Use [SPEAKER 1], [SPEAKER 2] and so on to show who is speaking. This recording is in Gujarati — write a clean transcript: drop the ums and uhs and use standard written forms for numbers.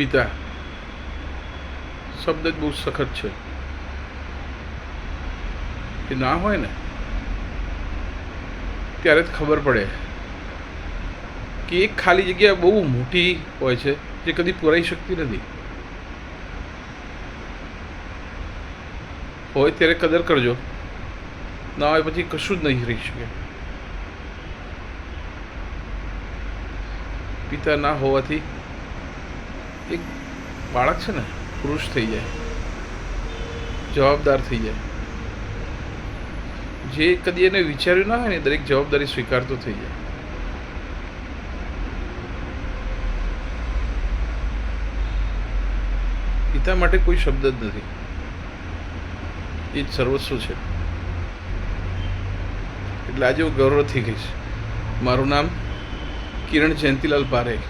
[SPEAKER 1] પિતા શબ્દ જ બહુ સખત છે. એ ના હોય ને ત્યારે જ ખબર પડે કે એક ખાલી જગ્યા બહુ મોટી હોય છે જે કદી પૂરાઈ શકતી નથી. હોય ત્યારે કદર કરજો, ના હોય પછી કશું જ નહીં રહી શકે. પિતા ના હોવાથી એક બાળક છે ને પુરુષ થઈ જાય, જવાબદાર થઈ જાય. જે કદી એને વિચાર્યું ના હોય ને દરેક જવાબદારી સ્વીકારતો થઈ જાય. પિતા માટે કોઈ શબ્દ જ નથી, એ જ સર્વસ્વ છે. એટલે આજે હું ગૌરવથી કહીશ, મારું નામ કિરણ જયંતીલાલ પારેખ.